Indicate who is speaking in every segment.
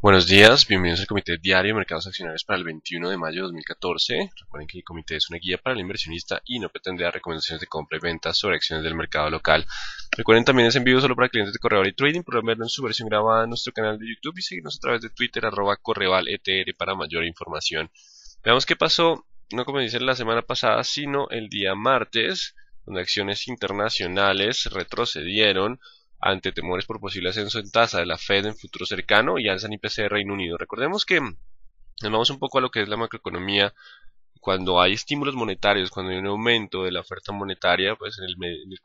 Speaker 1: Buenos días, bienvenidos al Comité Diario de Mercados Accionarios para el 21 de mayo de 2014. Recuerden que el comité es una guía para el inversionista y no pretende dar recomendaciones de compra y venta sobre acciones del mercado local. Recuerden también es en vivo solo para clientes de Correval y Trading. Podrán verlo en su versión grabada en nuestro canal de YouTube y seguirnos a través de Twitter @CorrevalETR para mayor información. Veamos qué pasó, no como dice la semana pasada, sino el día martes, donde acciones internacionales retrocedieron ante temores por posible ascenso en tasa de la Fed en futuro cercano y alza en IPC de Reino Unido. Recordemos que nos vamos un poco a lo que es la macroeconomía. Cuando hay estímulos monetarios, cuando hay un aumento de la oferta monetaria, pues en el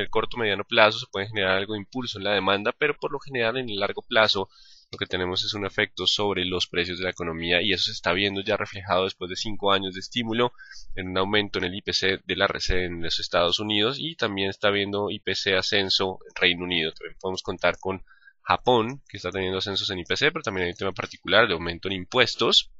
Speaker 1: corto mediano plazo se puede generar algo de impulso en la demanda, pero por lo general en el largo plazo lo que tenemos es un efecto sobre los precios de la economía y eso se está viendo ya reflejado después de 5 años de estímulo en un aumento en el IPC de la en los Estados Unidos y también está viendo IPC ascenso en Reino Unido. También podemos contar con Japón, que está teniendo ascensos en IPC, pero también hay un tema particular de aumento en impuestos.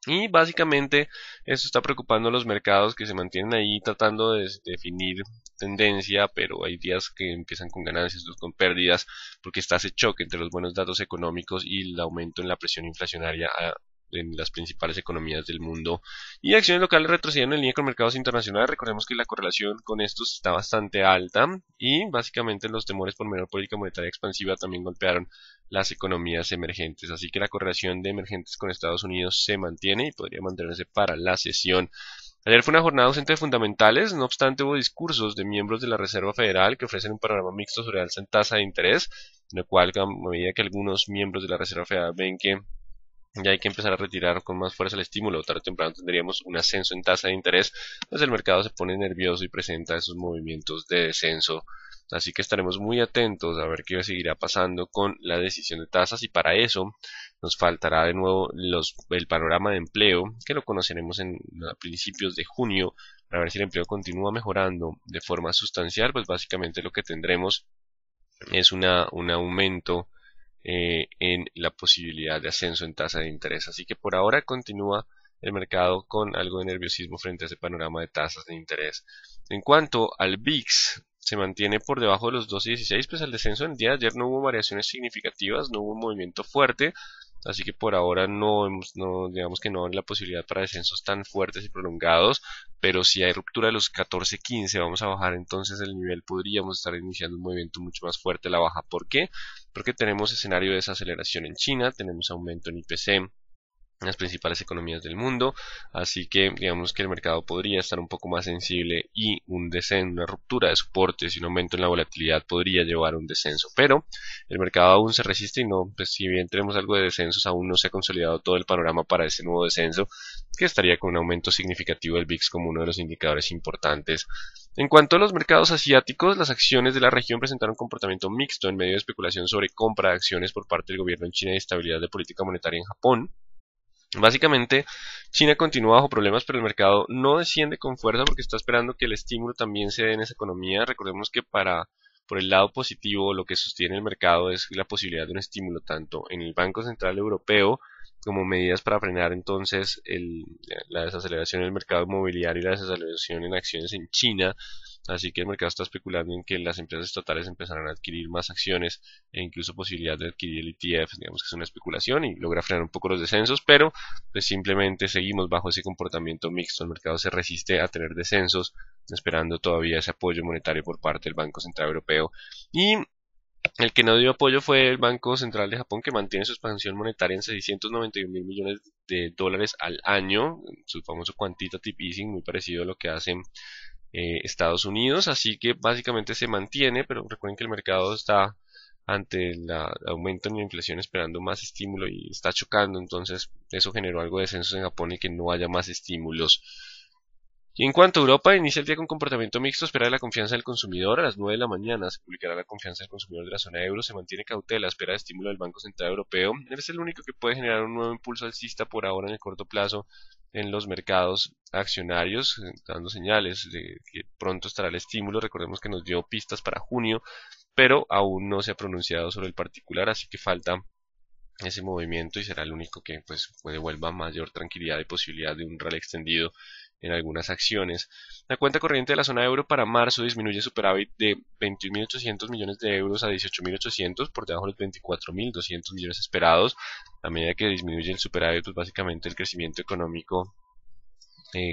Speaker 1: Y básicamente esto está preocupando a los mercados que se mantienen ahí tratando de definir tendencia, pero hay días que empiezan con ganancias, otros con pérdidas, porque está ese choque entre los buenos datos económicos y el aumento en la presión inflacionaria en las principales economías del mundo. Y acciones locales retrocedieron en línea con mercados internacionales. Recordemos que la correlación con estos está bastante alta y básicamente los temores por menor política monetaria expansiva también golpearon las economías emergentes. Así que la correlación de emergentes con Estados Unidos se mantiene y podría mantenerse para la sesión. Ayer fue una jornada ausente de fundamentales, no obstante hubo discursos de miembros de la Reserva Federal que ofrecen un panorama mixto sobre alza en tasa de interés, en lo cual a medida que algunos miembros de la Reserva Federal ven que ya hay que empezar a retirar con más fuerza el estímulo, tarde o temprano tendríamos un ascenso en tasa de interés, pues el mercado se pone nervioso y presenta esos movimientos de descenso. Así que estaremos muy atentos a ver qué seguirá pasando con la decisión de tasas y para eso nos faltará de nuevo el panorama de empleo, que lo conoceremos a principios de junio, para ver si el empleo continúa mejorando de forma sustancial, pues básicamente lo que tendremos es un aumento en la posibilidad de ascenso en tasa de interés. Así que por ahora continúa el mercado con algo de nerviosismo frente a ese panorama de tasas de interés. En cuanto al VIX, se mantiene por debajo de los 12.16, pues el descenso en el día de ayer no hubo variaciones significativas, no hubo un movimiento fuerte, así que por ahora digamos que no hay la posibilidad para descensos tan fuertes y prolongados, pero si hay ruptura de los 14.15, vamos a bajar entonces el nivel, podríamos estar iniciando un movimiento mucho más fuerte a la baja. ¿Por qué? Porque tenemos escenario de desaceleración en China, tenemos aumento en IPC en las principales economías del mundo, así que digamos que el mercado podría estar un poco más sensible y un descenso, una ruptura de soportes y un aumento en la volatilidad podría llevar a un descenso, pero el mercado aún se resiste y no, pues si bien tenemos algo de descensos, aún no se ha consolidado todo el panorama para ese nuevo descenso, que estaría con un aumento significativo del VIX como uno de los indicadores importantes. En cuanto a los mercados asiáticos, las acciones de la región presentaron un comportamiento mixto en medio de especulación sobre compra de acciones por parte del gobierno en China y estabilidad de política monetaria en Japón. Básicamente, China continúa bajo problemas, pero el mercado no desciende con fuerza porque está esperando que el estímulo también se dé en esa economía. Recordemos que por el lado positivo, lo que sostiene el mercado es la posibilidad de un estímulo tanto en el Banco Central Europeo como medidas para frenar entonces la desaceleración del mercado inmobiliario y la desaceleración en acciones en China. Así que el mercado está especulando en que las empresas estatales empezarán a adquirir más acciones e incluso posibilidad de adquirir el ETF, digamos que es una especulación y logra frenar un poco los descensos, pero pues simplemente seguimos bajo ese comportamiento mixto. El mercado se resiste a tener descensos, esperando todavía ese apoyo monetario por parte del Banco Central Europeo. Y el que no dio apoyo fue el Banco Central de Japón, que mantiene su expansión monetaria en 691 mil millones de dólares al año, su famoso quantitative easing, muy parecido a lo que hacen Estados Unidos, así que básicamente se mantiene, pero recuerden que el mercado está ante el aumento en la inflación esperando más estímulo y está chocando, entonces eso generó algo de descensos en Japón y que no haya más estímulos. Y en cuanto a Europa, inicia el día con comportamiento mixto, espera la confianza del consumidor. A las 9 de la mañana se publicará la confianza del consumidor de la zona euro. Se mantiene cautela, espera de estímulo del Banco Central Europeo. Él es el único que puede generar un nuevo impulso alcista por ahora en el corto plazo en los mercados accionarios, dando señales de que pronto estará el estímulo. Recordemos que nos dio pistas para junio, pero aún no se ha pronunciado sobre el particular, así que falta ese movimiento y será el único que pues devuelva mayor tranquilidad y posibilidad de un rally extendido en algunas acciones. La cuenta corriente de la zona euro para marzo disminuye superávit de 21.800 millones de euros a 18.800, por debajo de los 24.200 millones esperados. A medida que disminuye el superávit, pues básicamente el crecimiento económico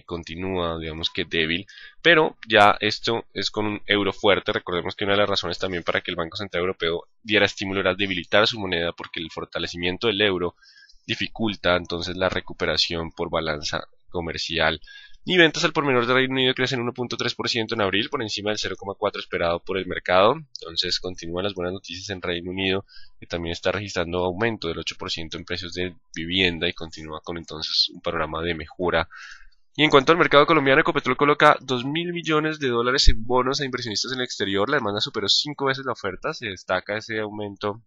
Speaker 1: continúa, digamos que débil, pero ya esto es con un euro fuerte. Recordemos que una de las razones también para que el Banco Central Europeo diera estímulo era debilitar su moneda, porque el fortalecimiento del euro dificulta entonces la recuperación por balanza comercial. Y ventas al por menor de Reino Unido crecen 1.3% en abril, por encima del 0.4% esperado por el mercado. Entonces continúan las buenas noticias en Reino Unido, que también está registrando aumento del 8% en precios de vivienda y continúa con entonces un panorama de mejora. Y en cuanto al mercado colombiano, Ecopetrol coloca 2.000 millones de dólares en bonos a inversionistas en el exterior. La demanda superó 5 veces la oferta. Se destaca ese aumento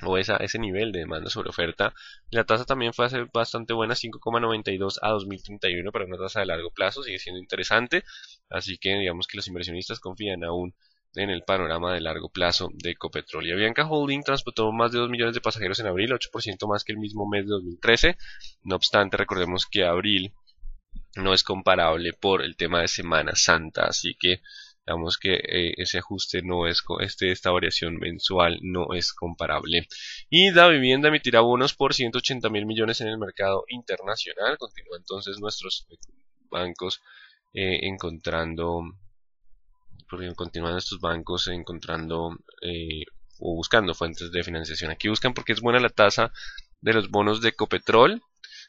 Speaker 1: o ese nivel de demanda sobre oferta. La tasa también fue bastante buena, 5,92 a 2031 para una tasa de largo plazo. Sigue siendo interesante. Así que digamos que los inversionistas confían aún en el panorama de largo plazo de Ecopetrol. Y Avianca Holding transportó más de 2 millones de pasajeros en abril, 8% más que el mismo mes de 2013. No obstante, recordemos que abril no es comparable por el tema de Semana Santa, así que digamos que ese ajuste no es, esta variación mensual no es comparable. Y la vivienda emitirá bonos por 180.000 millones en el mercado internacional. Continúa entonces nuestros bancos encontrando, porque continúan estos bancos encontrando o buscando fuentes de financiación. Aquí buscan porque es buena la tasa de los bonos de Ecopetrol.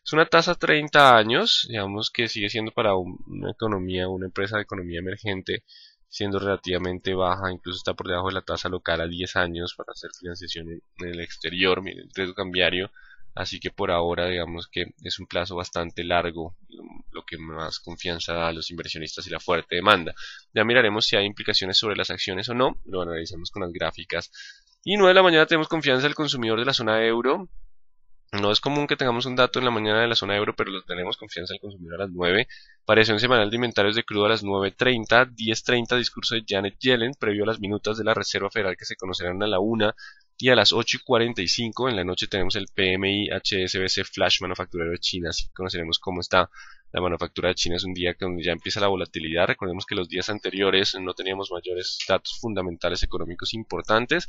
Speaker 1: Es una tasa a 30 años, digamos que sigue siendo para una economía, una empresa de economía emergente, siendo relativamente baja, incluso está por debajo de la tasa local a 10 años para hacer financiación en el exterior, miren, el riesgo cambiario, así que por ahora digamos que es un plazo bastante largo, lo que más confianza da a los inversionistas y la fuerte demanda. Ya miraremos si hay implicaciones sobre las acciones o no, lo analizamos con las gráficas. Y 9 de la mañana tenemos confianza del consumidor de la zona euro. No es común que tengamos un dato en la mañana de la zona euro, pero lo tenemos, confianza del consumidor a las 9. Variación semanal de inventarios de crudo a las 9:30, 10:30 discurso de Janet Yellen, previo a las minutas de la Reserva Federal que se conocerán a la 1 y a las 8:45. En la noche tenemos el PMI HSBC Flash manufacturero de China, así que conoceremos cómo está la manufactura de China. Es un día donde ya empieza la volatilidad. Recordemos que los días anteriores no teníamos mayores datos fundamentales económicos importantes,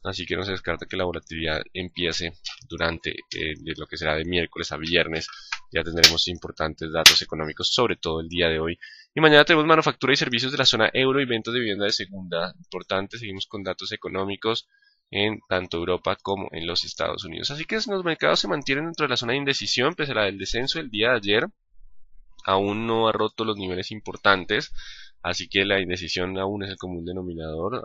Speaker 1: así que no se descarta que la volatilidad empiece durante de lo que será de miércoles a viernes. Ya tendremos importantes datos económicos, sobre todo el día de hoy. Y mañana tenemos manufactura y servicios de la zona euro y ventas de vivienda de segunda. Importante, seguimos con datos económicos en tanto Europa como en los Estados Unidos. Así que los mercados se mantienen dentro de la zona de indecisión, pese a la del descenso del día de ayer. Aún no ha roto los niveles importantes, así que la indecisión aún es el común denominador.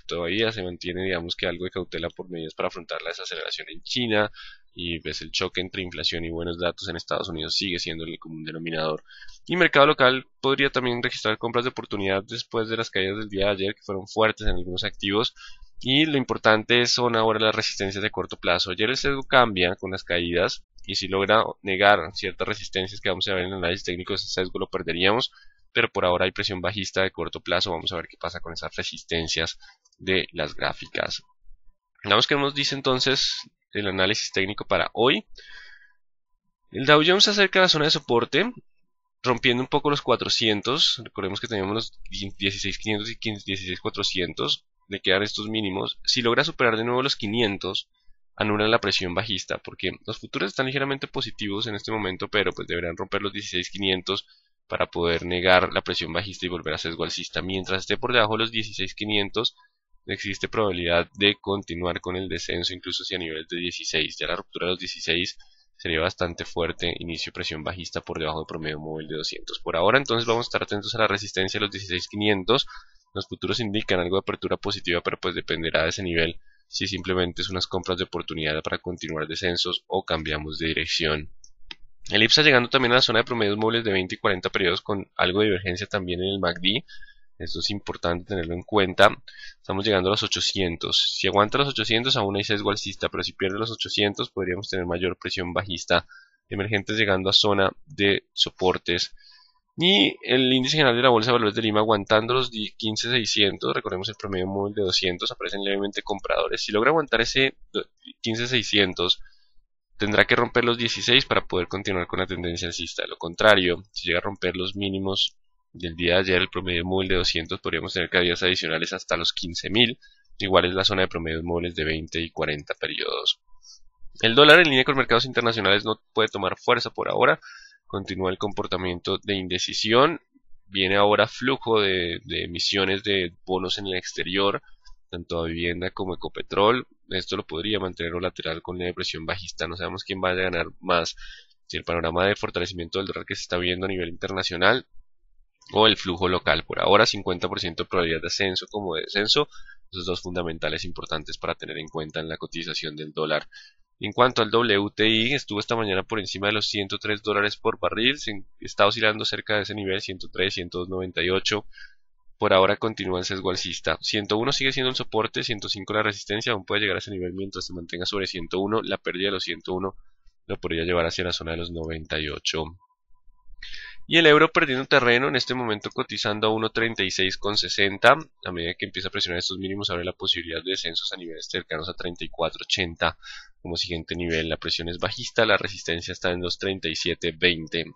Speaker 1: Todavía se mantiene, digamos que algo de cautela por medidas para afrontar la desaceleración en China, y pues el choque entre inflación y buenos datos en Estados Unidos sigue siendo el común denominador. Y mercado local podría también registrar compras de oportunidad después de las caídas del día de ayer, que fueron fuertes en algunos activos. Y lo importante son ahora las resistencias de corto plazo. Ayer el sesgo cambia con las caídas, y si logra negar ciertas resistencias que vamos a ver en el análisis técnico, ese sesgo lo perderíamos, pero por ahora hay presión bajista de corto plazo. Vamos a ver qué pasa con esas resistencias de las gráficas. Veamos qué nos dice entonces el análisis técnico para hoy. El Dow Jones se acerca a la zona de soporte, rompiendo un poco los 400. Recordemos que tenemos los 16.500 y 16.400. Le quedan estos mínimos. Si logra superar de nuevo los 500, anulan la presión bajista, porque los futuros están ligeramente positivos en este momento, pero pues deberán romper los 16.500 para poder negar la presión bajista y volver a sesgo alcista. Mientras esté por debajo de los 16.500, existe probabilidad de continuar con el descenso, incluso si a niveles de 16. Ya la ruptura de los 16 sería bastante fuerte. Inicio presión bajista por debajo del promedio móvil de 200 por ahora. Entonces vamos a estar atentos a la resistencia de los 16.500. Los futuros indican algo de apertura positiva, pero pues dependerá de ese nivel si simplemente es unas compras de oportunidad para continuar descensos o cambiamos de dirección. El IPSA llegando también a la zona de promedios móviles de 20 y 40 periodos, con algo de divergencia también en el MACD. Esto es importante tenerlo en cuenta. Estamos llegando a los 800. Si aguanta los 800 aún hay sesgo alcista, pero si pierde los 800 podríamos tener mayor presión bajista. Emergentes llegando a zona de soportes. Y el índice general de la Bolsa de Valores de Lima aguantando los 15.600. Recordemos el promedio móvil de 200. Aparecen levemente compradores. Si logra aguantar ese 15.600, tendrá que romper los 16 para poder continuar con la tendencia alcista. De lo contrario, si llega a romper los mínimos del día de ayer, el promedio móvil de 200, podríamos tener caídas adicionales hasta los 15.000. Igual es la zona de promedios móviles de 20 y 40 periodos. El dólar en línea con mercados internacionales no puede tomar fuerza por ahora. Continúa el comportamiento de indecisión. Viene ahora flujo de emisiones de bonos en el exterior, tanto a vivienda como Ecopetrol. Esto lo podría mantener lateral con la presión bajista. No sabemos quién vaya a ganar más, si el panorama de fortalecimiento del dólar que se está viendo a nivel internacional o el flujo local. Por ahora 50% de probabilidad de ascenso como de descenso. Esos dos fundamentales importantes para tener en cuenta en la cotización del dólar. En cuanto al WTI, estuvo esta mañana por encima de los $103 por barril, está oscilando cerca de ese nivel, 103, 102.98. Por ahora continúa en sesgo alcista. 101 sigue siendo el soporte, 105 la resistencia, aún puede llegar a ese nivel mientras se mantenga sobre 101. La pérdida de los 101 lo podría llevar hacia la zona de los 98. Y el euro perdiendo terreno, en este momento cotizando a 1.36,60. A medida que empieza a presionar estos mínimos, abre la posibilidad de descensos a niveles cercanos a 34.80. Como siguiente nivel, la presión es bajista, la resistencia está en 2.3720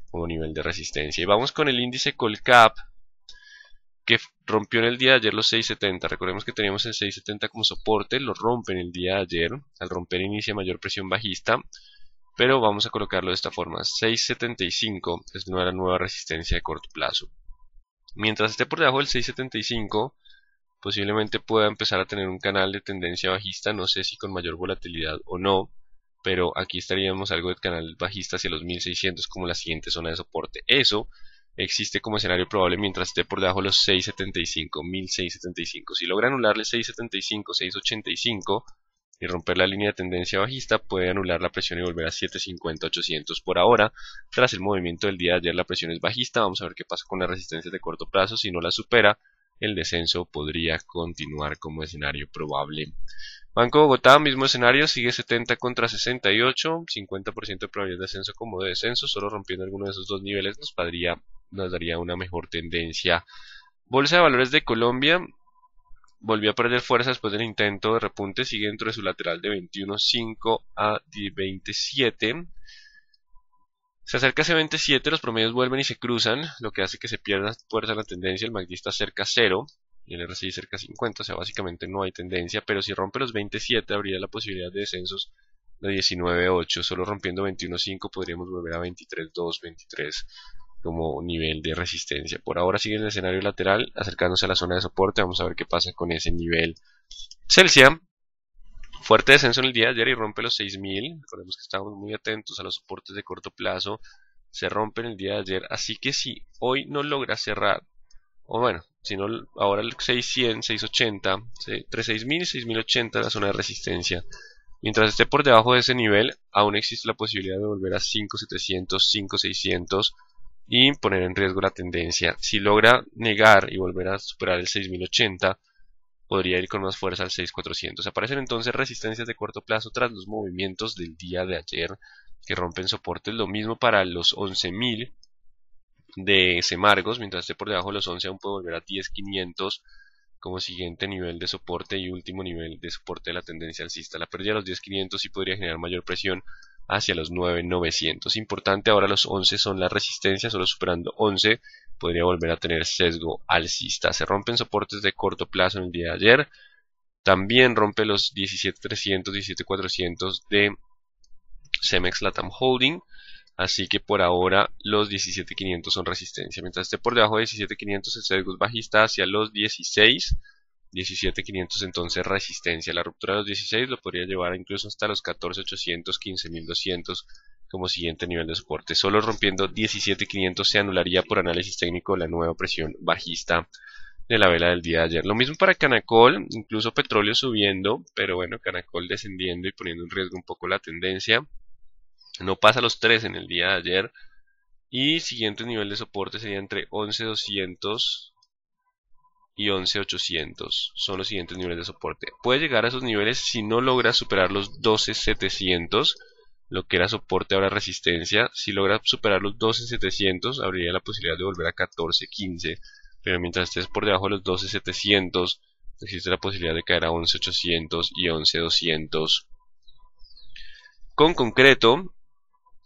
Speaker 1: como nivel de resistencia. Y vamos con el índice Colcap, que rompió en el día de ayer los 670. Recordemos que teníamos el 670 como soporte, lo rompe en el día de ayer. Al romper inicia mayor presión bajista, pero vamos a colocarlo de esta forma. 675 es la nueva resistencia de corto plazo. Mientras esté por debajo del 675, posiblemente pueda empezar a tener un canal de tendencia bajista, no sé si con mayor volatilidad o no, pero aquí estaríamos algo de canal bajista hacia los 1600 como la siguiente zona de soporte. Eso existe como escenario probable mientras esté por debajo de los 675, 1675. Si logra anularle 675, 685 y romper la línea de tendencia bajista, puede anular la presión y volver a 750, 800. Por ahora, tras el movimiento del día de ayer, la presión es bajista. Vamos a ver qué pasa con las resistencias de corto plazo. Si no la supera, el descenso podría continuar como escenario probable. Banco Bogotá, mismo escenario, sigue 70 contra 68, 50% de probabilidad de ascenso como de descenso. Solo rompiendo alguno de esos dos niveles nos daría una mejor tendencia. Bolsa de Valores de Colombia volvió a perder fuerza después del intento de repunte, sigue dentro de su lateral de 21.5 a 27. Se acerca ese 27, los promedios vuelven y se cruzan, lo que hace que se pierda fuerza en la tendencia. El MACD está cerca a 0 y el RSI cerca a 50, o sea, básicamente no hay tendencia, pero si rompe los 27 habría la posibilidad de descensos de 19.8, solo rompiendo 21.5 podríamos volver a 23.2, 23 como nivel de resistencia. Por ahora sigue en el escenario lateral, acercándose a la zona de soporte. Vamos a ver qué pasa con ese nivel. Celsia, fuerte descenso en el día de ayer y rompe los 6.000. Recordemos que estamos muy atentos a los soportes de corto plazo. Se rompe en el día de ayer, así que si hoy no logra cerrar, o bueno, si no, ahora el 6.100, 6.80, entre 6.000 y 6.080 la zona de resistencia. Mientras esté por debajo de ese nivel, aún existe la posibilidad de volver a 5.700, 5.600 y poner en riesgo la tendencia. Si logra negar y volver a superar el 6.080, podría ir con más fuerza al 6.400. Aparecen entonces resistencias de corto plazo tras los movimientos del día de ayer que rompen soportes. Lo mismo para los 11.000 de Semargos. Mientras esté por debajo de los 11 aún puede volver a 10.500 como siguiente nivel de soporte y último nivel de soporte de la tendencia alcista. La pérdida de los 10.500 sí podría generar mayor presión hacia los 9.900. Importante, ahora los 11 son la resistencia, solo superando 11 podría volver a tener sesgo alcista. Se rompen soportes de corto plazo en el día de ayer. También rompe los 17.300, 17.400 de Cemex Latam Holding. Así que por ahora los 17.500 son resistencia. Mientras esté por debajo de 17.500 el sesgo es bajista hacia los 16. 17.500 entonces resistencia. La ruptura de los 16 lo podría llevar incluso hasta los 14.800, 15.200 como siguiente nivel de soporte. Solo rompiendo 17.500 se anularía por análisis técnico la nueva presión bajista de la vela del día de ayer. Lo mismo para Canacol, incluso petróleo subiendo, pero bueno, Canacol descendiendo y poniendo en riesgo un poco la tendencia. No pasa los 3 en el día de ayer. Y siguiente nivel de soporte sería entre 11.200 y 11.800. Son los siguientes niveles de soporte. Puede llegar a esos niveles si no logra superar los 12.700. Lo que era soporte ahora resistencia. Si logra superar los 12.700 habría la posibilidad de volver a 14.15. Pero mientras estés por debajo de los 12.700 existe la posibilidad de caer a 11.800 y 11.200. Con concreto,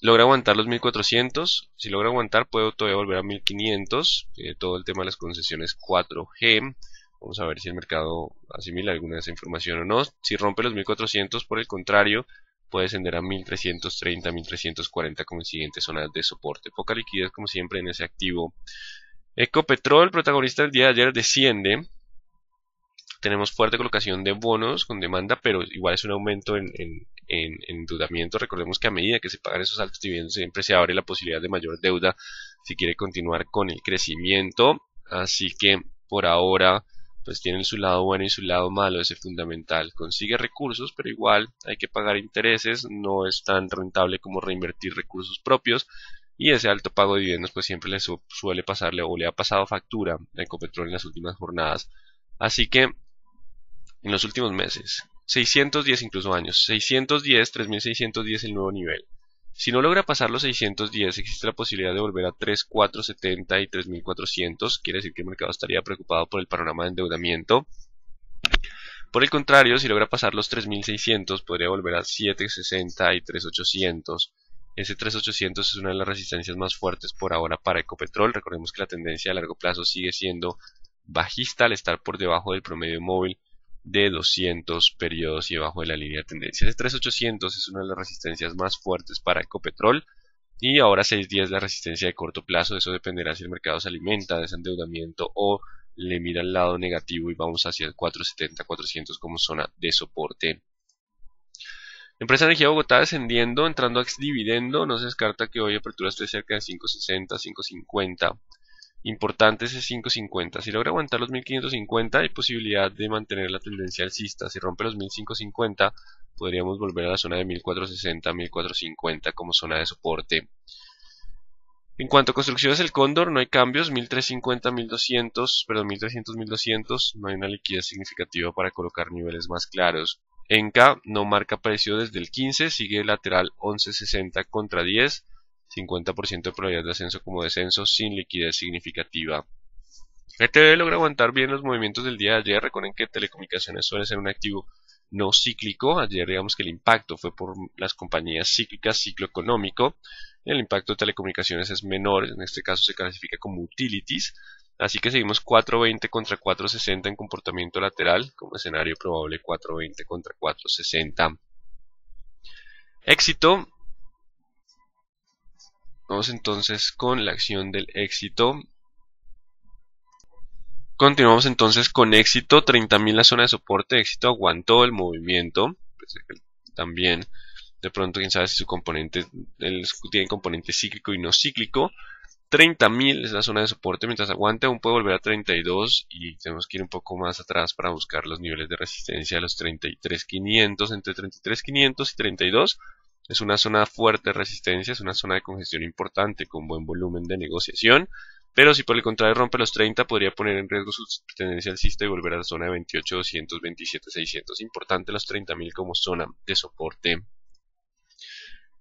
Speaker 1: logra aguantar los 1400. Si logra aguantar, puedo todavía volver a 1500. Todo el tema de las concesiones 4G. Vamos a ver si el mercado asimila alguna de esa información o no. Si rompe los 1400, por el contrario, puede descender a 1330, 1340 como siguientes zonas de soporte. Poca liquidez como siempre en ese activo. Ecopetrol, protagonista del día de ayer, desciende. Tenemos fuerte colocación de bonos con demanda, pero igual es un aumento en endeudamiento. Recordemos que a medida que se pagan esos altos dividendos siempre se abre la posibilidad de mayor deuda si quiere continuar con el crecimiento. Así que por ahora pues tienen su lado bueno y su lado malo ese fundamental. Consigue recursos, pero igual hay que pagar intereses, no es tan rentable como reinvertir recursos propios. Y ese alto pago de dividendos pues siempre le suele pasarle o le ha pasado factura a Ecopetrol en las últimas jornadas. Así que en los últimos meses, 610 incluso años, 610, 3610 el nuevo nivel. Si no logra pasar los 610, existe la posibilidad de volver a 3470 y 3400, quiere decir que el mercado estaría preocupado por el panorama de endeudamiento. Por el contrario, si logra pasar los 3600, podría volver a 760 y 3800. Ese 3800 es una de las resistencias más fuertes por ahora para Ecopetrol. Recordemos que la tendencia a largo plazo sigue siendo bajista al estar por debajo del promedio móvil de 200 periodos y debajo de la línea de tendencia. Ese 3800 es una de las resistencias más fuertes para Ecopetrol. Y ahora 610 la resistencia de corto plazo. Eso dependerá si el mercado se alimenta de ese endeudamiento o le mira al lado negativo y vamos hacia el 470, 400 como zona de soporte. Empresa Energía Bogotá descendiendo, entrando a ex dividendo. No se descarta que hoy apertura esté cerca de 560, 550. Importante ese 550. Si logra aguantar los 1550 hay posibilidad de mantener la tendencia alcista. Si rompe los 1550 podríamos volver a la zona de 1460, 1450 como zona de soporte. En cuanto a construcciones del Cóndor no hay cambios, 1350, 1200, perdón, 1300, 1200, no hay una liquidez significativa para colocar niveles más claros. Enca no marca precio desde el 15, sigue lateral 1160 contra 10. 50% de probabilidad de ascenso como descenso sin liquidez significativa. ETB logra aguantar bien los movimientos del día de ayer. Recuerden que telecomunicaciones suele ser un activo no cíclico. Ayer digamos que el impacto fue por las compañías cíclicas, ciclo económico. El impacto de telecomunicaciones es menor, en este caso se clasifica como utilities. Así que seguimos 420 contra 460 en comportamiento lateral, como escenario probable 420 contra 460. Éxito. Vamos entonces con la acción del éxito. Continuamos entonces con éxito, 30.000 la zona de soporte. Éxito aguantó el movimiento. También, de pronto, quién sabe si su componente tiene componente cíclico y no cíclico. 30.000 es la zona de soporte. Mientras aguante, aún puede volver a 32 y tenemos que ir un poco más atrás para buscar los niveles de resistencia de los 33.500. Entre 33.500 y 32 es una zona fuerte de resistencia, es una zona de congestión importante con buen volumen de negociación. Pero si por el contrario rompe los 30, podría poner en riesgo su tendencia alcista y volver a la zona de 28.200, 27.600. Importante los 30.000 como zona de soporte.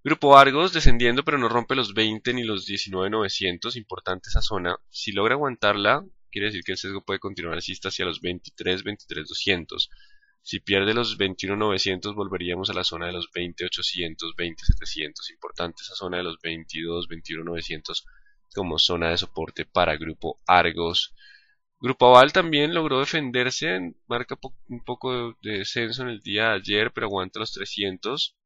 Speaker 1: Grupo Argos descendiendo, pero no rompe los 20 ni los 19.900. Importante esa zona. Si logra aguantarla, quiere decir que el sesgo puede continuar alcista hacia los 23, 23.200. Si pierde los 21.900, volveríamos a la zona de los 20.800, 20.700. Importante esa zona de los 22, 21.900 como zona de soporte para Grupo Argos. Grupo Aval también logró defenderse, marca un poco de descenso en el día de ayer, pero aguanta los 300.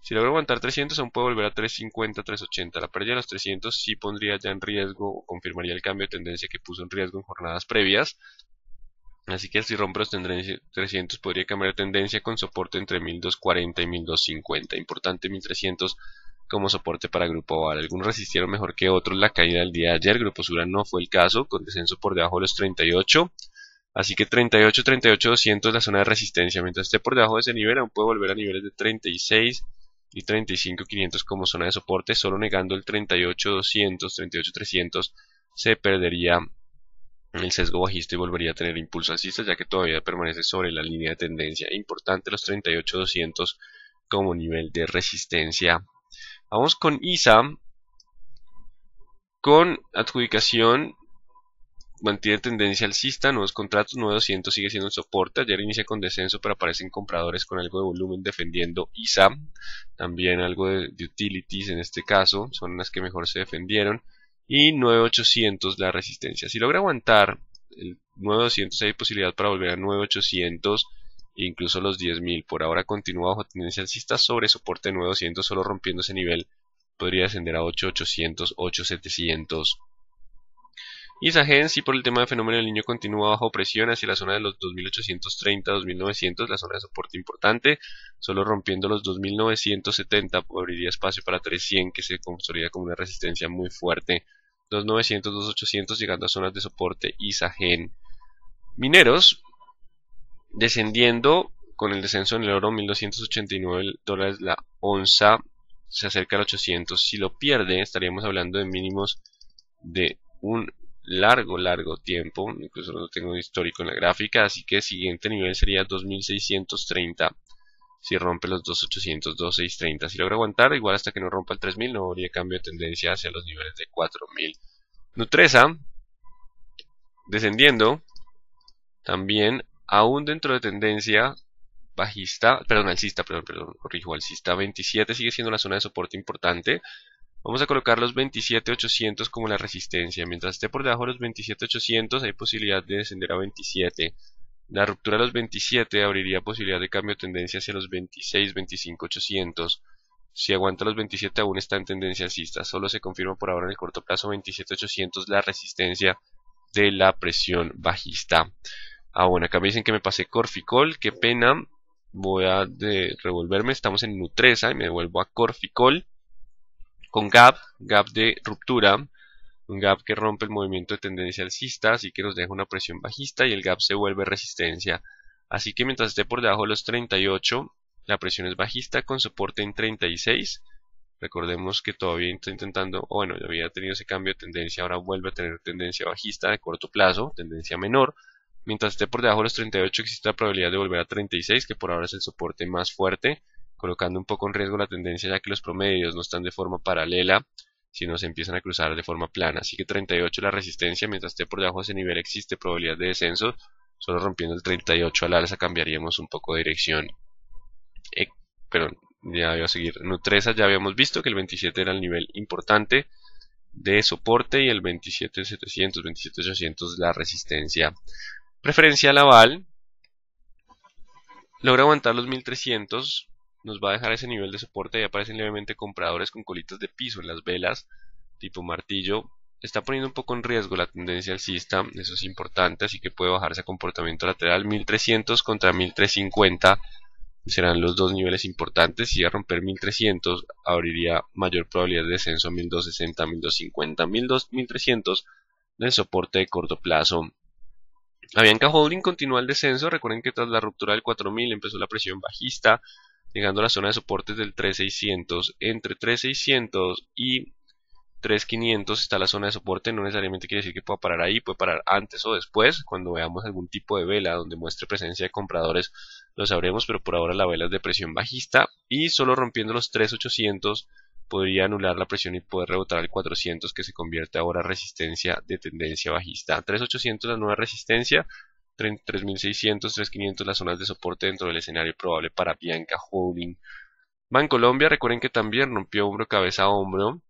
Speaker 1: Si logra aguantar 300, aún puede volver a 350, 380. La pérdida de los 300 sí pondría ya en riesgo o confirmaría el cambio de tendencia que puso en riesgo en jornadas previas. Así que si rompe los 300 podría cambiar de tendencia con soporte entre 1240 y 1250. Importante 1300 como soporte para Grupo Aval. Algunos resistieron mejor que otros la caída del día de ayer. Grupo Sura no fue el caso, con descenso por debajo de los 38. Así que 38, 38, 200 es la zona de resistencia. Mientras esté por debajo de ese nivel, aún puede volver a niveles de 36 y 35, 500 como zona de soporte. Solo negando el 38, 200, 38, 300 se perdería el sesgo bajista y volvería a tener impulso alcista, ya que todavía permanece sobre la línea de tendencia. Importante los 38, 200 como nivel de resistencia. Vamos con ISA, con adjudicación mantiene tendencia alcista, nuevos contratos, 9.200 sigue siendo el soporte. Ayer inicia con descenso, pero aparecen compradores con algo de volumen defendiendo ISA, también algo de utilities en este caso, son las que mejor se defendieron. Y 9.800 la resistencia. Si logra aguantar el 9.200 hay posibilidad para volver a 9.800 e incluso los 10.000. Por ahora continúa bajo tendencia alcista sobre soporte de 9.200, solo rompiendo ese nivel podría descender a 8.800, 8.700. Y Sagen, sí, por el tema de fenómeno del niño, continúa bajo presión hacia la zona de los 2.830, 2.900, la zona de soporte importante. Solo rompiendo los 2.970 abriría espacio para 3.100, que se consolida como una resistencia muy fuerte. 2.900, 2.800 llegando a zonas de soporte y Sagen. Mineros, descendiendo con el descenso en el oro, $1.289 la onza, se acerca al 800. Si lo pierde, estaríamos hablando de mínimos de un largo tiempo, incluso no tengo histórico en la gráfica, así que el siguiente nivel sería 2630 si rompe los 2800, 2630. Si logra aguantar, igual hasta que no rompa el 3000, no habría cambio de tendencia hacia los niveles de 4000. Nutresa, descendiendo, también aún dentro de tendencia bajista, alcista, corrijo, alcista 27 sigue siendo la zona de soporte importante. Vamos a colocar los 27.800 como la resistencia. Mientras esté por debajo de los 27.800 hay posibilidad de descender a 27. La ruptura de los 27 abriría posibilidad de cambio de tendencia hacia los 26, 25.800. Si aguanta los 27 aún está en tendencia alcista. Solo se confirma por ahora en el corto plazo 27.800 la resistencia de la presión bajista. Bueno, acá me dicen que me pasé Corficol. Qué pena. Voy a revolverme. Estamos en Nutresa y me devuelvo a Corficol. Con gap de ruptura, un gap que rompe el movimiento de tendencia alcista, así que nos deja una presión bajista y el gap se vuelve resistencia. Así que mientras esté por debajo de los 38, la presión es bajista con soporte en 36. Recordemos que todavía está intentando, bueno, ya había tenido ese cambio de tendencia, ahora vuelve a tener tendencia bajista de corto plazo, tendencia menor. Mientras esté por debajo de los 38 existe la probabilidad de volver a 36, que por ahora es el soporte más fuerte, colocando un poco en riesgo la tendencia ya que los promedios no están de forma paralela, sino se empiezan a cruzar de forma plana. Así que 38 la resistencia, mientras esté por debajo de ese nivel existe probabilidad de descenso, solo rompiendo el 38 al alza cambiaríamos un poco de dirección. Perdón, ya voy a seguir. Nutresa ya habíamos visto que el 27 era el nivel importante de soporte y el 27.700, 27.800 la resistencia. Preferencia Laval logra aguantar los 1.300, nos va a dejar ese nivel de soporte. Ahí aparecen levemente compradores con colitas de piso en las velas tipo martillo. Está poniendo un poco en riesgo la tendencia alcista, eso es importante, así que puede bajarse a comportamiento lateral. 1.300 contra 1.350 serán los dos niveles importantes. Si a romper 1.300 abriría mayor probabilidad de descenso a 1.260, 1.250, 1.300 del soporte de corto plazo. Avianca Holding continúa el descenso. Recuerden que tras la ruptura del 4000 empezó la presión bajista, llegando a la zona de soportes del 3600. Entre 3600 y 3500 está la zona de soporte. No necesariamente quiere decir que pueda parar ahí, puede parar antes o después. Cuando veamos algún tipo de vela donde muestre presencia de compradores lo sabremos, pero por ahora la vela es de presión bajista y solo rompiendo los 3800 podría anular la presión y poder rebotar al 400, que se convierte ahora en resistencia de tendencia bajista. 3800 la nueva resistencia, 3600, 3500 las zonas de soporte dentro del escenario probable para Avianca Holding. Bancolombia, recuerden que también rompió hombro, cabeza, hombro,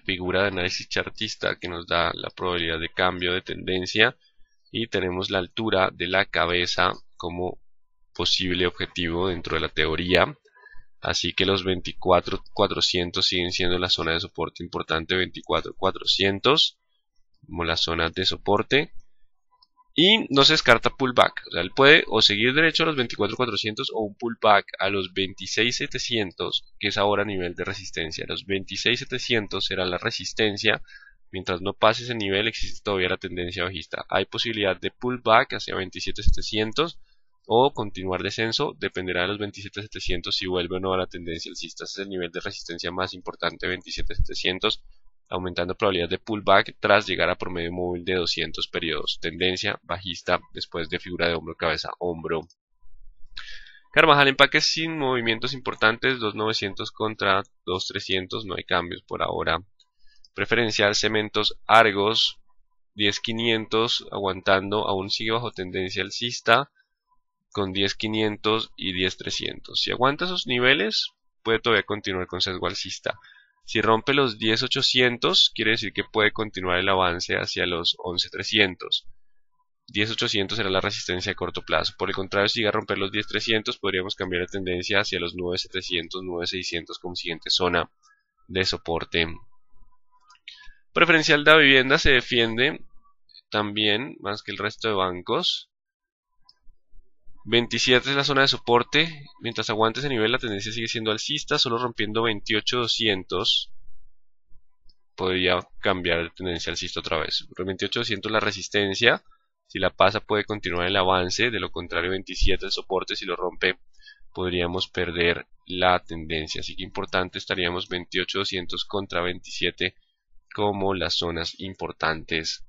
Speaker 1: figura de análisis chartista que nos da la probabilidad de cambio de tendencia, y tenemos la altura de la cabeza como posible objetivo dentro de la teoría. Así que los 24.400 siguen siendo la zona de soporte importante, 24.400 como la zona de soporte. Y no se descarta pullback, o sea, él puede o seguir derecho a los 24.400 o un pullback a los 26.700, que es ahora nivel de resistencia. Los 26.700 será la resistencia. Mientras no pase ese nivel existe todavía la tendencia bajista. Hay posibilidad de pullback hacia 27.700 o continuar descenso, dependerá de los 27.700 si vuelve o no a la tendencia alcista. Este es el nivel de resistencia más importante, 27.700, aumentando probabilidad de pullback tras llegar a promedio móvil de 200 periodos. Tendencia bajista después de figura de hombro, cabeza, hombro. Carvajal empaques sin movimientos importantes, 2.900 contra 2.300, no hay cambios por ahora. Preferencial cementos Argos, 10.500 aguantando, aún sigue bajo tendencia alcista con 10.500 y 10.300. Si aguanta esos niveles, puede todavía continuar con sesgo alcista. Si rompe los 10.800, quiere decir que puede continuar el avance hacia los 11.300. 10.800 será la resistencia de corto plazo. Por el contrario, si llega a romper los 10.300, podríamos cambiar de tendencia hacia los 9.700, 9.600 como siguiente zona de soporte. Preferencial de vivienda se defiende también más que el resto de bancos. 27 es la zona de soporte. Mientras aguante ese nivel, la tendencia sigue siendo alcista. Solo rompiendo 28.200 podría cambiar de tendencia alcista otra vez. 28.200 la resistencia. Si la pasa puede continuar el avance, de lo contrario 27 el soporte, si lo rompe podríamos perder la tendencia. Así que importante, estaríamos 28.200 contra 27 como las zonas importantes.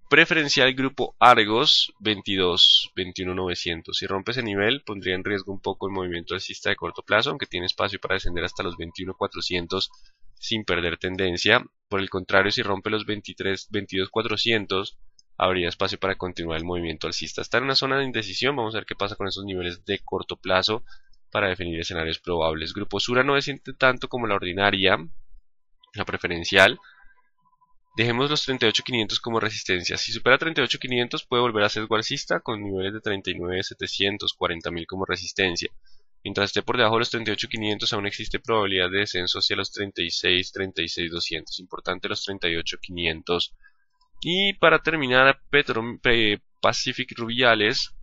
Speaker 1: Preferencial grupo Argos 22, 21.900. Si rompe ese nivel pondría en riesgo un poco el movimiento alcista de corto plazo, aunque tiene espacio para descender hasta los 21.400 sin perder tendencia. Por el contrario, si rompe los 22.400 habría espacio para continuar el movimiento alcista. Está en una zona de indecisión, vamos a ver qué pasa con esos niveles de corto plazo para definir escenarios probables. Grupo Sura no desciende tanto como la ordinaria, la preferencial. Dejemos los 38.500 como resistencia. Si supera 38.500 puede volver a sesgo alcista con niveles de 39.700, 40.000 como resistencia. Mientras esté por debajo de los 38.500 aún existe probabilidad de descenso hacia los 36.200. Importante los 38.500. Y para terminar, Pacific Rubiales,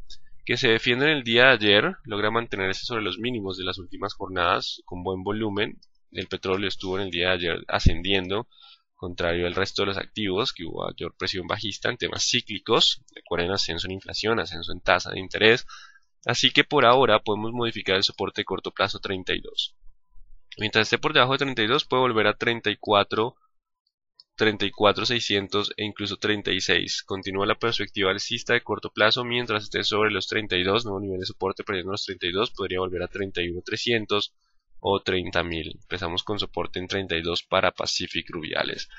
Speaker 1: que se defiende en el día de ayer, logra mantenerse sobre los mínimos de las últimas jornadas con buen volumen. El petróleo estuvo en el día de ayer ascendiendo, contrario al resto de los activos, que hubo mayor presión bajista en temas cíclicos. Recuerden, ascenso en inflación, ascenso en tasa de interés. Así que por ahora podemos modificar el soporte de corto plazo 32. Mientras esté por debajo de 32 puede volver a 34, 34.600 e incluso 36. Continúa la perspectiva alcista de corto plazo mientras esté sobre los 32, nuevo nivel de soporte perdiendo los 32, podría volver a 31.300 o 30.000. Empezamos con soporte en 32 para Pacific Rubiales.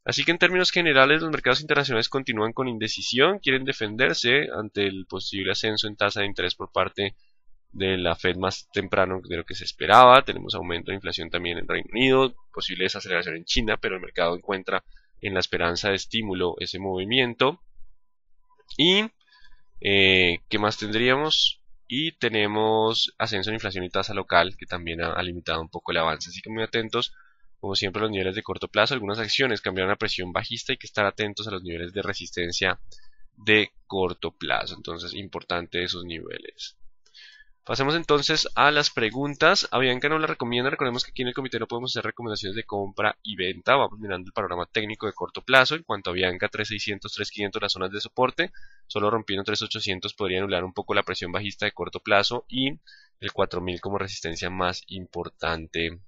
Speaker 1: Así que en términos generales los mercados internacionales continúan con indecisión, quieren defenderse ante el posible ascenso en tasa de interés por parte de la Fed más temprano de lo que se esperaba. Tenemos aumento de inflación también en Reino Unido, posible desaceleración en China, pero el mercado encuentra en la esperanza de estímulo ese movimiento. Y ¿qué más tendríamos? Y tenemos ascenso en inflación y tasa local, que también ha limitado un poco el avance. Así que muy atentos, como siempre, a los niveles de corto plazo. Algunas acciones cambiaron a presión bajista, hay que estar atentos a los niveles de resistencia de corto plazo. Entonces, importante esos niveles. Pasemos entonces a las preguntas. A Bianca no la recomienda. Recordemos que aquí en el comité no podemos hacer recomendaciones de compra y venta. Vamos mirando el panorama técnico de corto plazo. En cuanto a Bianca, 3.600, 3.500 las zonas de soporte. Solo rompiendo 3.800 podría anular un poco la presión bajista de corto plazo y el 4.000 como resistencia más importante.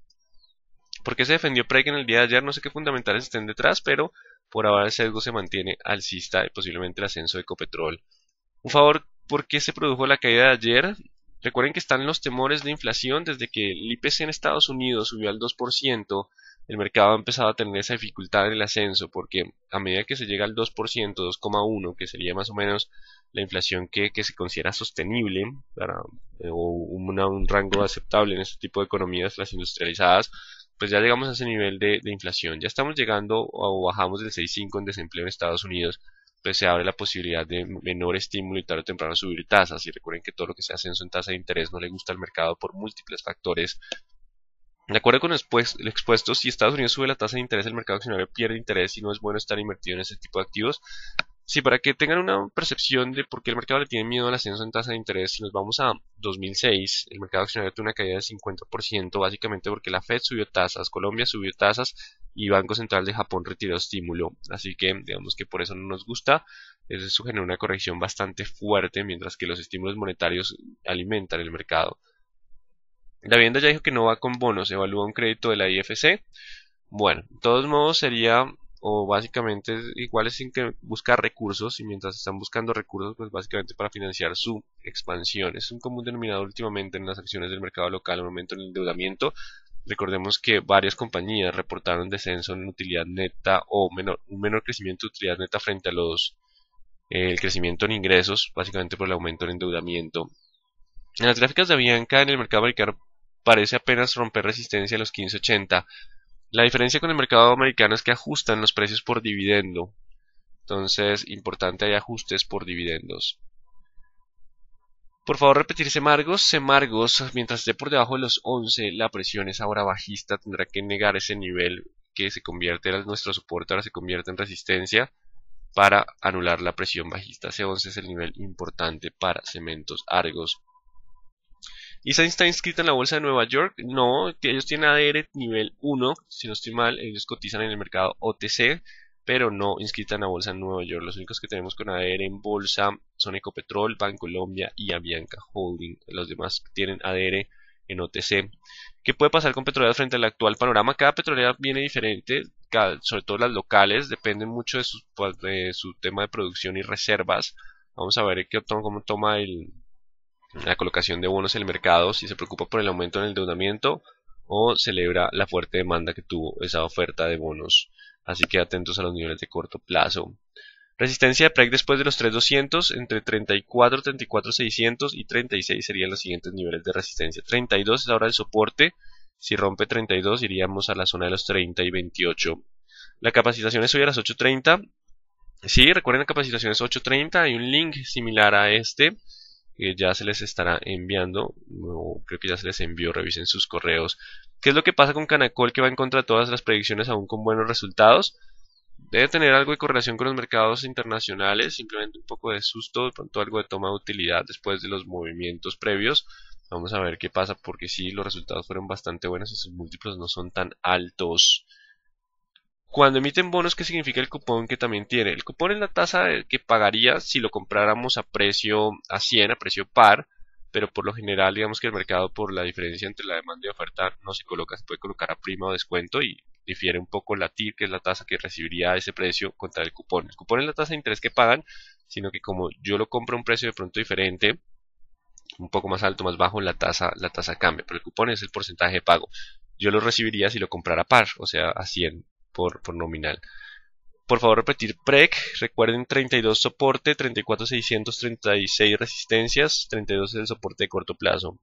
Speaker 1: ¿Por qué se defendió Preg en el día de ayer? No sé qué fundamentales estén detrás, pero por ahora el sesgo se mantiene alcista y posiblemente el ascenso de Ecopetrol. Un favor, ¿por qué se produjo la caída de ayer? Recuerden que están los temores de inflación desde que el IPC en Estados Unidos subió al 2%, el mercado ha empezado a tener esa dificultad en el ascenso porque a medida que se llega al 2%, 2,1%, que sería más o menos la inflación que se considera sostenible o un rango aceptable en este tipo de economías, las industrializadas, pues ya llegamos a ese nivel de inflación. Ya estamos llegando o bajamos del 6,5 en desempleo en Estados Unidos, pues se abre la posibilidad de menor estímulo y tarde o temprano subir tasas. Y recuerden que todo lo que sea ascenso en tasa de interés no le gusta al mercado por múltiples factores. De acuerdo con el expuesto, si Estados Unidos sube la tasa de interés, el mercado accionario pierde interés y no es bueno estar invertido en ese tipo de activos. Sí, para que tengan una percepción de por qué el mercado le tiene miedo al ascenso en tasa de interés, si nos vamos a 2006, el mercado accionario tuvo una caída del 50%, básicamente porque la Fed subió tasas, Colombia subió tasas y Banco Central de Japón retiró estímulo. Así que digamos que por eso no nos gusta. Eso genera una corrección bastante fuerte, mientras que los estímulos monetarios alimentan el mercado. La vivienda ya dijo que no va con bonos, evalúa un crédito de la IFC. Bueno, de todos modos sería, o básicamente igual es sin que buscar recursos, y mientras están buscando recursos, pues básicamente para financiar su expansión. Es un común denominador últimamente en las acciones del mercado local, un aumento en el endeudamiento. Recordemos que varias compañías reportaron descenso en utilidad neta o un menor crecimiento de utilidad neta frente a el crecimiento en ingresos, básicamente por el aumento en endeudamiento. En las gráficas de Avianca en el mercado americano parece apenas romper resistencia a los 15.80. La diferencia con el mercado americano es que ajustan los precios por dividendo. Entonces, importante, hay ajustes por dividendos. Por favor, repetir Semargos. Semargos, mientras esté por debajo de los 11, la presión es ahora bajista. Tendrá que negar ese nivel que se convierte en nuestro soporte, ahora se convierte en resistencia para anular la presión bajista. Ese 11 es el nivel importante para Cementos Argos. ¿Isa está inscrita en la bolsa de Nueva York? No, ellos tienen ADR nivel 1, si no estoy mal, ellos cotizan en el mercado OTC, pero no inscrita en la bolsa de Nueva York. Los únicos que tenemos con ADR en bolsa son Ecopetrol, Bancolombia y Avianca Holding. Los demás tienen ADR en OTC. ¿Qué puede pasar con petroleras frente al actual panorama? Cada petrolera viene diferente, sobre todo las locales, dependen mucho de su tema de producción y reservas. Vamos a ver cómo toma la colocación de bonos en el mercado, si se preocupa por el aumento en el endeudamiento o celebra la fuerte demanda que tuvo esa oferta de bonos. Así que atentos a los niveles de corto plazo. Resistencia de PREC después de los 3.200, entre 34, 34.600 y 36 serían los siguientes niveles de resistencia. 32 es ahora el soporte. Si rompe 32 iríamos a la zona de los 30 y 28. La capacitación es hoy a las 8.30. Sí, recuerden, la capacitación es 8.30. Hay un link similar a este que ya se les estará enviando, o creo que ya se les envió, revisen sus correos. ¿Qué es lo que pasa con Canacol, que va en contra de todas las predicciones aún con buenos resultados? Debe tener algo de correlación con los mercados internacionales, simplemente un poco de susto, de pronto algo de toma de utilidad después de los movimientos previos. Vamos a ver qué pasa, porque sí, los resultados fueron bastante buenos y sus múltiplos no son tan altos. Cuando emiten bonos, ¿qué significa el cupón que también tiene? El cupón es la tasa que pagaría si lo compráramos a precio a 100, a precio par, pero por lo general digamos que el mercado, por la diferencia entre la demanda y oferta, no se coloca, se puede colocar a prima o descuento y difiere un poco la TIR, que es la tasa que recibiría ese precio, contra el cupón. El cupón es la tasa de interés que pagan, sino que como yo lo compro a un precio de pronto diferente, un poco más alto, más bajo, la tasa cambia, pero el cupón es el porcentaje de pago. Yo lo recibiría si lo comprara par, o sea, a 100 por nominal. Por favor, repetir PREC. Recuerden 32 soporte, 34.600, 36 resistencias, 32 es el soporte de corto plazo.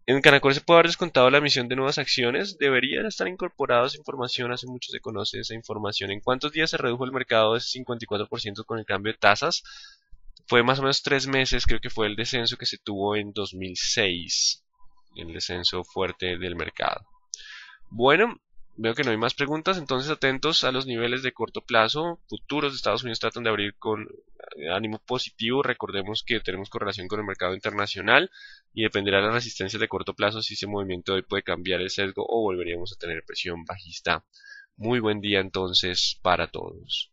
Speaker 1: En Canacol se puede haber descontado la emisión de nuevas acciones. Deberían estar incorporados información. Hace mucho se conoce esa información. ¿En cuántos días se redujo el mercado de 54% con el cambio de tasas? Fue más o menos 3 meses, creo que fue el descenso que se tuvo en 2006. El descenso fuerte del mercado. Bueno, veo que no hay más preguntas, entonces atentos a los niveles de corto plazo. Futuros de Estados Unidos tratan de abrir con ánimo positivo. Recordemos que tenemos correlación con el mercado internacional y dependerá de las resistencias de corto plazo si ese movimiento de hoy puede cambiar el sesgo o volveríamos a tener presión bajista. Muy buen día entonces para todos.